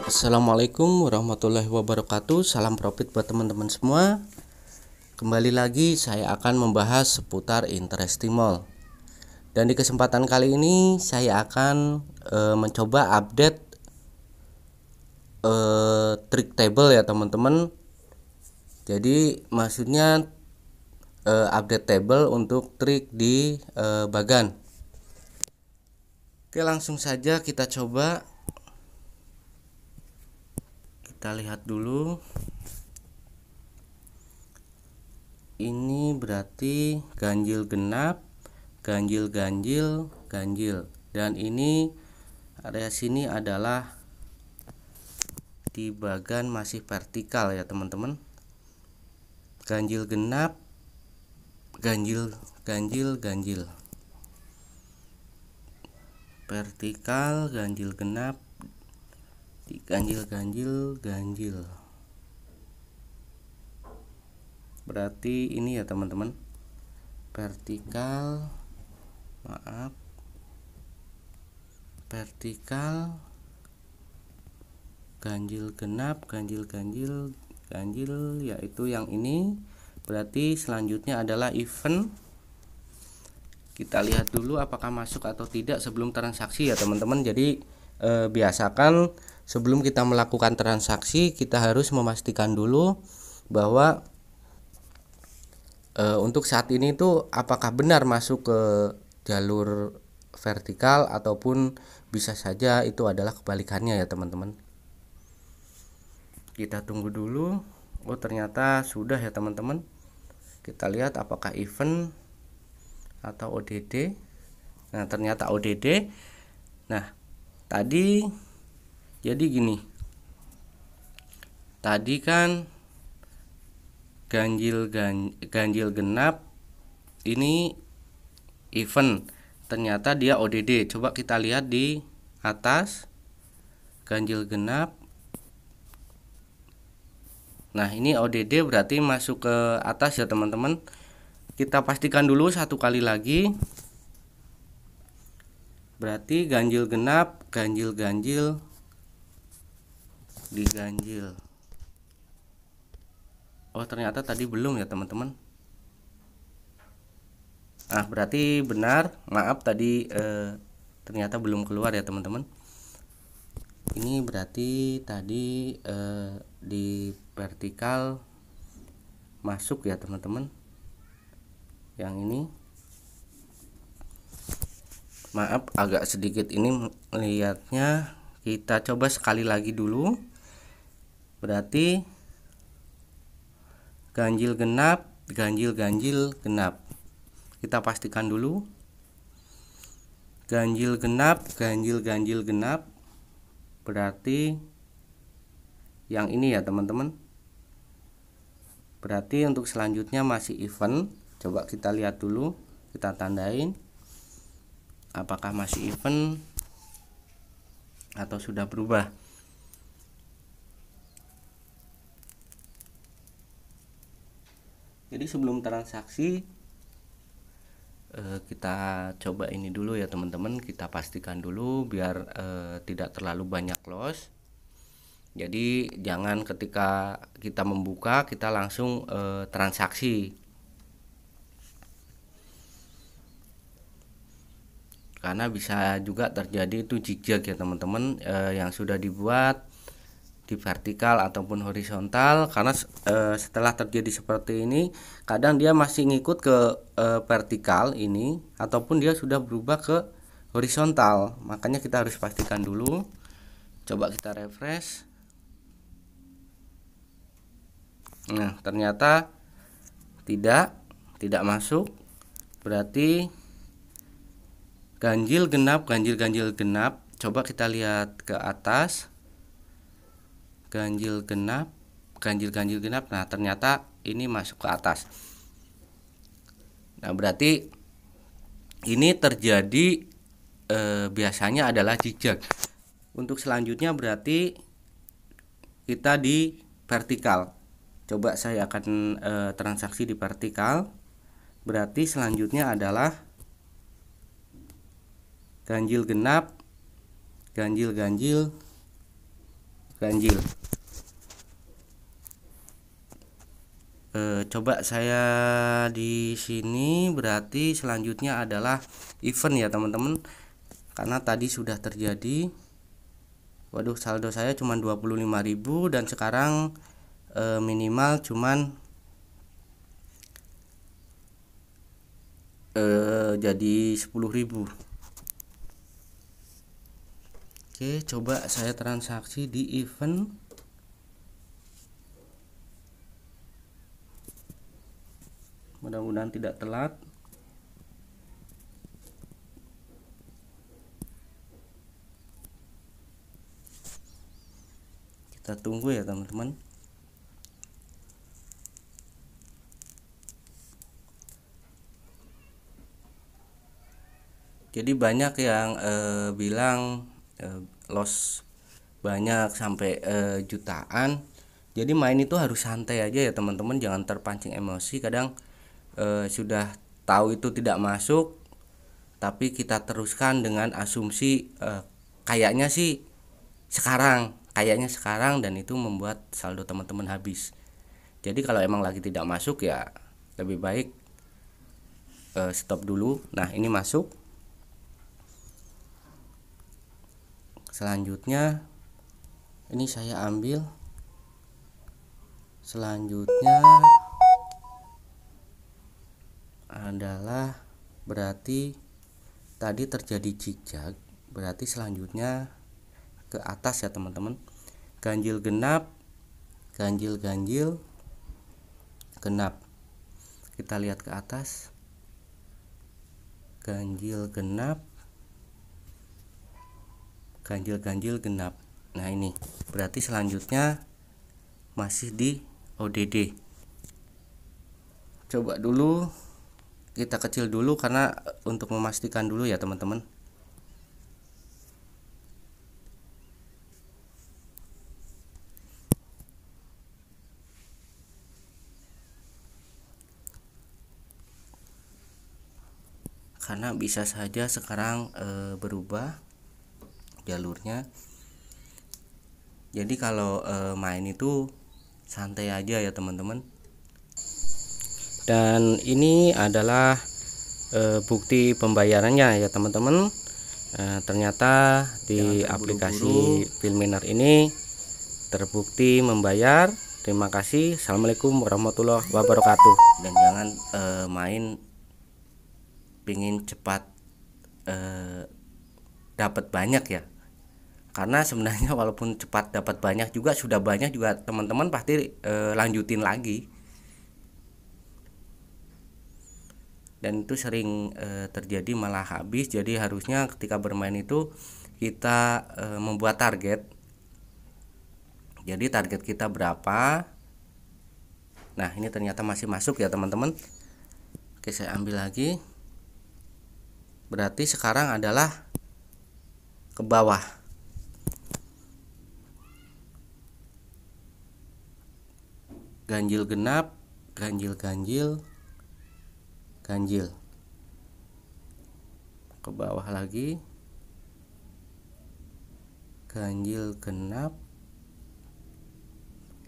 Assalamualaikum warahmatullahi wabarakatuh. Salam profit buat teman-teman semua. Kembali lagi saya akan membahas seputar interesting mall. Dan di kesempatan kali ini saya akan mencoba update trick table ya teman-teman. Jadi maksudnya update table untuk trik di Bagan. Oke, langsung saja kita coba. Kita lihat dulu. Ini berarti ganjil genap, ganjil, dan ini area sini adalah di Bagan masih vertikal ya teman-teman. Ganjil genap, ganjil, vertikal, ganjil genap, ganjil. Berarti ini ya teman-teman, vertikal, ganjil genap, ganjil, yaitu yang ini. Berarti selanjutnya adalah event. Kita lihat dulu apakah masuk atau tidak sebelum transaksi ya teman-teman. Jadi biasakan sebelum kita melakukan transaksi kita harus memastikan dulu bahwa untuk saat ini tuh apakah benar masuk ke jalur vertikal ataupun bisa saja itu adalah kebalikannya ya teman-teman. Kita tunggu dulu. Oh, ternyata sudah ya teman-teman. Kita lihat apakah event atau ODD. Nah, ternyata ODD. Nah, tadi jadi gini. Tadi kan ganjil genap ini event, ternyata dia ODD. Coba kita lihat di atas, ganjil genap. Nah, ini ODD berarti masuk ke atas ya teman-teman. Kita pastikan dulu satu kali lagi. Berarti ganjil genap, ganjil, diganjil. Oh, ternyata tadi belum ya teman-teman. Nah, berarti benar. Maaf tadi ternyata belum keluar ya teman-teman. Ini berarti tadi di vertikal masuk ya teman-teman. Yang ini. Maaf agak sedikit ini melihatnya. Kita coba sekali lagi dulu. Berarti ganjil genap, ganjil genap. Kita pastikan dulu. Ganjil genap, ganjil genap. Berarti yang ini ya teman-teman. Berarti untuk selanjutnya masih event. Coba kita lihat dulu. Kita tandain apakah masih event atau sudah berubah. Jadi sebelum transaksi kita coba ini dulu ya teman-teman. Kita pastikan dulu biar tidak terlalu banyak loss. Jadi jangan ketika kita membuka kita langsung transaksi, karena bisa juga terjadi itu zigzag ya teman-teman yang sudah dibuat di vertikal ataupun horizontal. Karena setelah terjadi seperti ini kadang dia masih ngikut ke vertikal ini ataupun dia sudah berubah ke horizontal. Makanya kita harus pastikan dulu. Coba kita refresh. Nah, ternyata tidak masuk. Berarti ganjil genap, ganjil genap. Coba kita lihat ke atas. Ganjil genap. Nah, ternyata ini masuk ke atas. Nah, berarti ini terjadi biasanya adalah zigzag. Untuk selanjutnya berarti kita di vertikal. Coba saya akan transaksi di vertikal. Berarti selanjutnya adalah ganjil genap, ganjil ganjil. Coba saya di sini, berarti selanjutnya adalah event ya teman-teman, karena tadi sudah terjadi. Waduh, saldo saya cuma 25.000 dan sekarang minimal cuman jadi 10.000. Oke, coba saya transaksi di event. Mudah-mudahan tidak telat. Kita tunggu ya teman-teman. Jadi banyak yang bilang loss banyak sampai jutaan. Jadi main itu harus santai aja ya teman-teman, jangan terpancing emosi. Kadang sudah tahu itu tidak masuk, tapi kita teruskan dengan asumsi kayaknya sekarang, dan itu membuat saldo teman-teman habis. Jadi kalau emang lagi tidak masuk ya lebih baik stop dulu. Nah, ini masuk. Selanjutnya ini saya ambil. Selanjutnya adalah berarti tadi terjadi zigzag, berarti selanjutnya ke atas ya teman-teman. Ganjil genap, ganjil genap. Kita lihat ke atas, ganjil genap, ganjil genap. Nah, ini berarti selanjutnya masih di ODD. Coba dulu kita kecil dulu karena untuk memastikan dulu ya teman-teman. Karena bisa saja sekarang berubah jalurnya. Jadi kalau main itu santai aja ya teman-teman. Dan ini adalah bukti pembayarannya ya teman-teman. Ternyata di aplikasi Filminer ini terbukti membayar. Terima kasih. Assalamualaikum warahmatullahi wabarakatuh. Dan jangan main pingin cepat dapat banyak ya, karena sebenarnya walaupun cepat dapat banyak juga, sudah banyak juga teman-teman pasti lanjutin lagi. Dan itu sering terjadi malah habis. Jadi harusnya ketika bermain itu kita membuat target. Jadi target kita berapa. Nah, ini ternyata masih masuk ya teman-teman. Oke, saya ambil lagi. Berarti sekarang adalah ke bawah. Ganjil genap, ganjil ke bawah lagi, ganjil genap.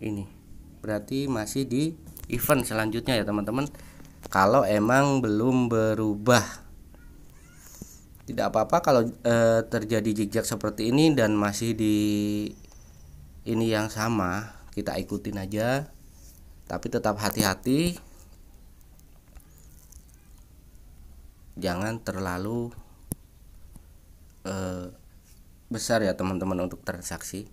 Ini berarti masih di event selanjutnya ya teman-teman. Kalau emang belum berubah, tidak apa-apa kalau terjadi zigzag seperti ini dan masih di ini yang sama, kita ikutin aja, tapi tetap hati-hati, jangan terlalu besar ya teman-teman untuk transaksi.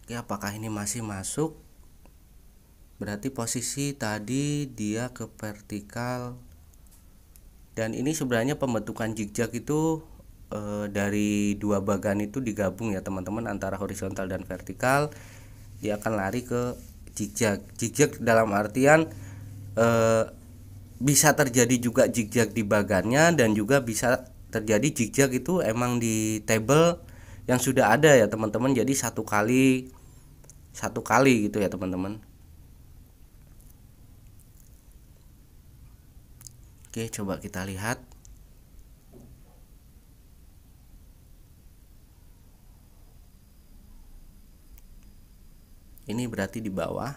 Oke, apakah ini masih masuk? Berarti posisi tadi dia ke vertikal. Dan ini sebenarnya pembentukan zigzag itu dari dua bagan itu digabung ya teman-teman, antara horizontal dan vertikal. Dia akan lari ke zigzag. Zigzag dalam artian bisa terjadi juga zigzag di bagannya, dan juga bisa terjadi zigzag itu emang di table yang sudah ada ya teman-teman. Jadi satu kali satu kali gitu ya teman-teman. Oke, coba kita lihat. Ini berarti di bawah,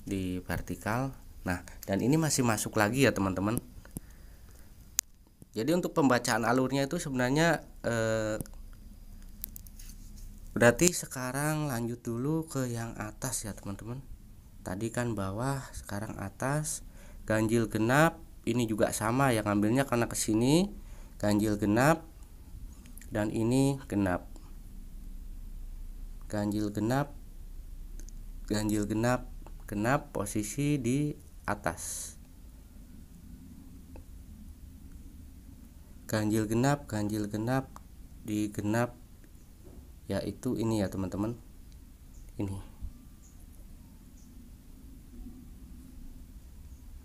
di vertikal. Nah, dan ini masih masuk lagi ya teman-teman. Jadi untuk pembacaan alurnya itu sebenarnya berarti sekarang lanjut dulu ke yang atas ya teman-teman. Tadi kan bawah, sekarang atas. Ganjil genap ini juga sama yang ngambilnya karena ke sini ganjil genap, dan ini genap. Ganjil genap, ganjil genap, genap posisi di atas. Ganjil genap di genap, yaitu ini ya teman-teman. Ini.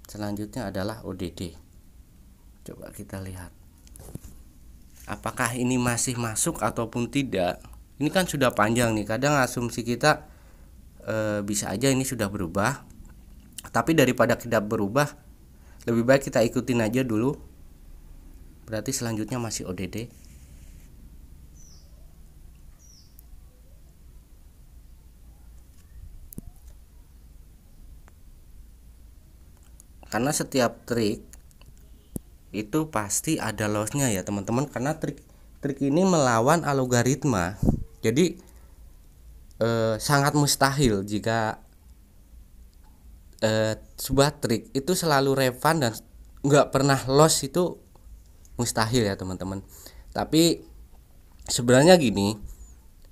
Selanjutnya adalah ODD. Coba kita lihat. Apakah ini masih masuk ataupun tidak? Ini kan sudah panjang nih. Kadang asumsi kita bisa aja ini sudah berubah. Tapi daripada tidak berubah, lebih baik kita ikutin aja dulu. Berarti selanjutnya masih ODD. Karena setiap trik itu pasti ada lossnya ya teman-teman, karena trik ini melawan algoritma. Jadi sangat mustahil jika sebuah trik itu selalu relevan dan nggak pernah loss, itu mustahil ya teman-teman. Tapi sebenarnya gini,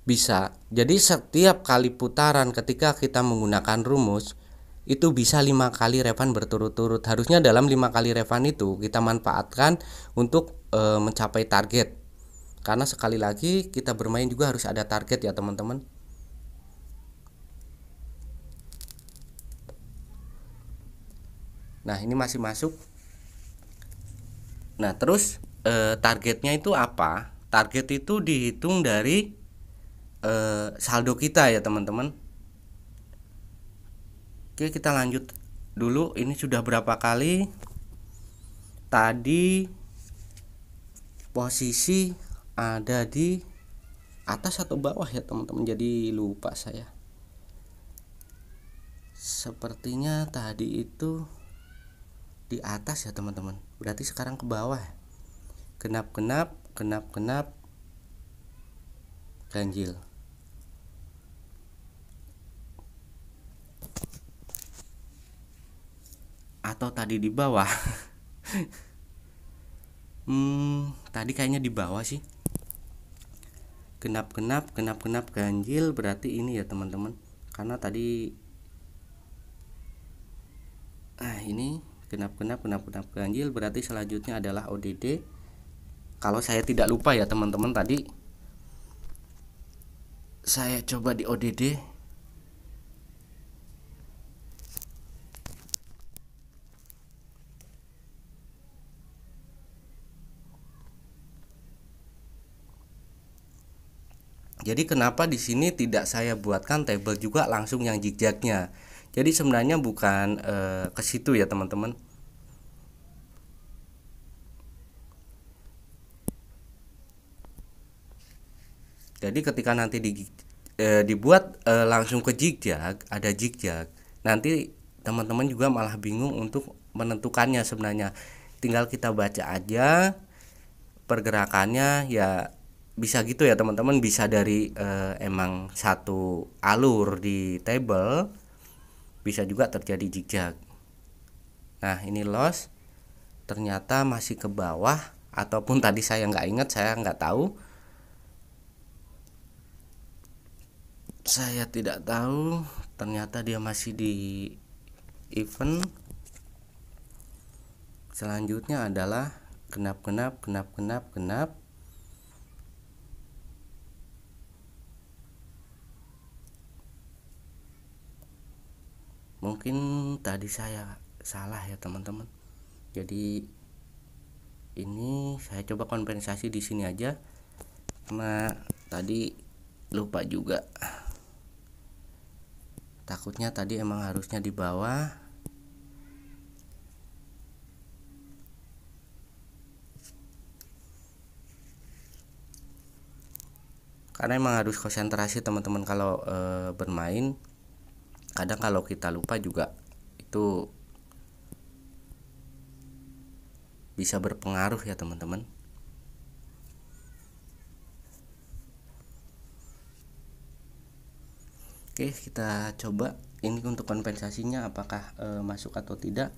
bisa. Jadi setiap kali putaran ketika kita menggunakan rumus itu bisa 5 kali revan berturut-turut. Harusnya dalam 5 kali revan itu kita manfaatkan untuk mencapai target. Karena sekali lagi kita bermain juga harus ada target ya teman-teman. Nah, ini masih masuk. Nah, terus targetnya itu apa? Target itu dihitung dari saldo kita ya teman-teman. Oke, kita lanjut dulu. Ini sudah berapa kali? Tadi posisi ada di atas atau bawah ya teman-teman, jadi lupa saya. Sepertinya tadi itu di atas ya teman-teman. Berarti sekarang ke bawah. Genap-genap, genap-genap, ganjil. Atau tadi di bawah. Tadi kayaknya di bawah sih. Genap-genap, genap-genap, ganjil, berarti ini ya teman-teman. Karena tadi ini genap-genap, genap-genap, ganjil, berarti selanjutnya adalah ODD. Kalau saya tidak lupa ya teman-teman, tadi saya coba di ODD. Jadi kenapa di sini tidak saya buatkan table juga langsung yang zigzagnya? Jadi sebenarnya bukan ke situ ya teman-teman. Jadi ketika nanti dibuat langsung ke zigzag, ada zigzag, nanti teman-teman juga malah bingung untuk menentukannya sebenarnya. Tinggal kita baca aja pergerakannya ya, bisa gitu ya teman-teman. Bisa dari emang satu alur di table, bisa juga terjadi zigzag. Nah, ini loss ternyata masih ke bawah, ataupun tadi saya nggak ingat, saya nggak tahu, saya tidak tahu. Ternyata dia masih di event. Selanjutnya adalah genap-genap, genap-genap, genap. Mungkin tadi saya salah ya teman-teman. Jadi ini saya coba kompensasi di sini aja, karena tadi lupa juga. Takutnya tadi emang harusnya di bawah. Karena emang harus konsentrasi teman-teman kalau bermain. Kadang kalau kita lupa juga itu bisa berpengaruh ya teman-teman. Oke, kita coba ini untuk kompensasinya apakah masuk atau tidak,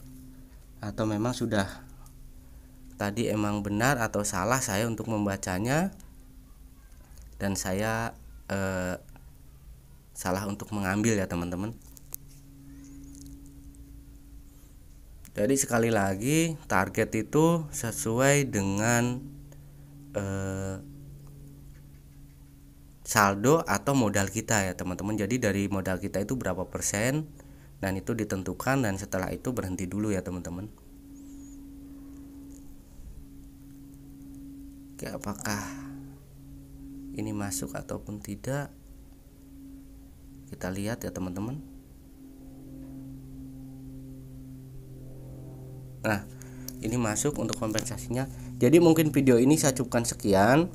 atau memang sudah tadi emang benar atau salah saya untuk membacanya dan saya salah untuk mengambil ya teman-teman. Jadi sekali lagi target itu sesuai dengan saldo atau modal kita ya teman-teman. Jadi dari modal kita itu berapa persen, dan itu ditentukan, dan setelah itu berhenti dulu ya teman-teman. Oke, apakah ini masuk ataupun tidak, kita lihat ya teman-teman. Nah, ini masuk untuk kompensasinya. Jadi mungkin video ini saya cukupkan sekian.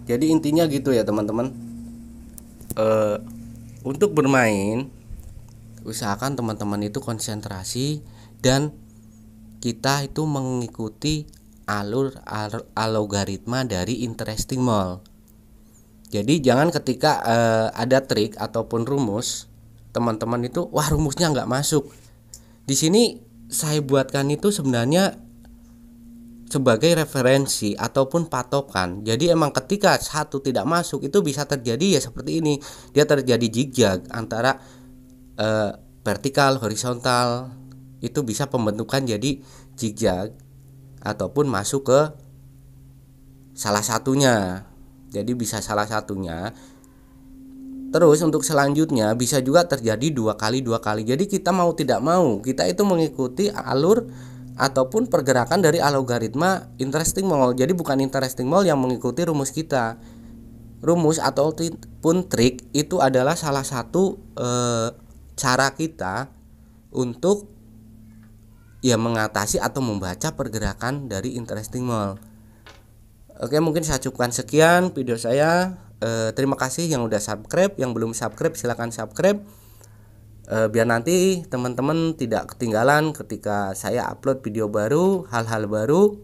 Jadi intinya gitu ya teman-teman, untuk bermain usahakan teman-teman itu konsentrasi dan kita itu mengikuti alur algoritma dari interesting mall. Jadi jangan ketika ada trik ataupun rumus teman-teman itu wah rumusnya nggak masuk. Di sini saya buatkan itu sebenarnya sebagai referensi ataupun patokan. Jadi emang ketika satu tidak masuk itu bisa terjadi ya seperti ini. Dia terjadi zigzag antara vertikal, horizontal. Itu bisa pembentukan jadi zigzag ataupun masuk ke salah satunya. Jadi bisa salah satunya. Terus untuk selanjutnya bisa juga terjadi dua kali. Jadi kita mau tidak mau kita itu mengikuti alur ataupun pergerakan dari algoritma interesting mall. Jadi bukan interesting mall yang mengikuti rumus kita. Rumus ataupun trik itu adalah salah satu cara kita untuk ya mengatasi atau membaca pergerakan dari interesting mall. Oke, mungkin saya cukupkan sekian video saya. Terima kasih yang udah subscribe, yang belum subscribe silahkan subscribe. Biar nanti teman-teman tidak ketinggalan ketika saya upload video baru, hal-hal baru.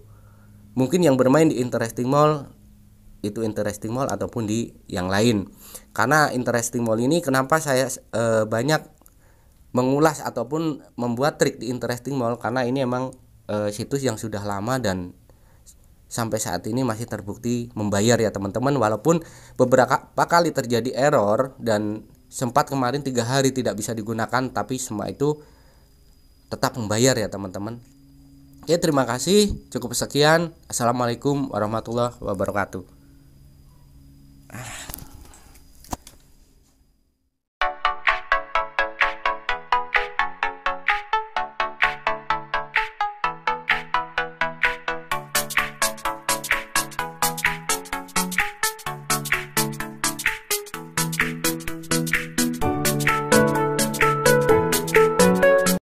Mungkin yang bermain di interesting mall itu interesting mall ataupun di yang lain. Karena interesting mall ini kenapa saya banyak mengulas ataupun membuat trik di interesting mall, karena ini emang situs yang sudah lama dan sampai saat ini masih terbukti membayar ya teman-teman. Walaupun beberapa kali terjadi error dan sempat kemarin 3 hari tidak bisa digunakan, tapi semua itu tetap membayar ya teman-teman. Oke, terima kasih. Cukup sekian. Assalamualaikum warahmatullahi wabarakatuh.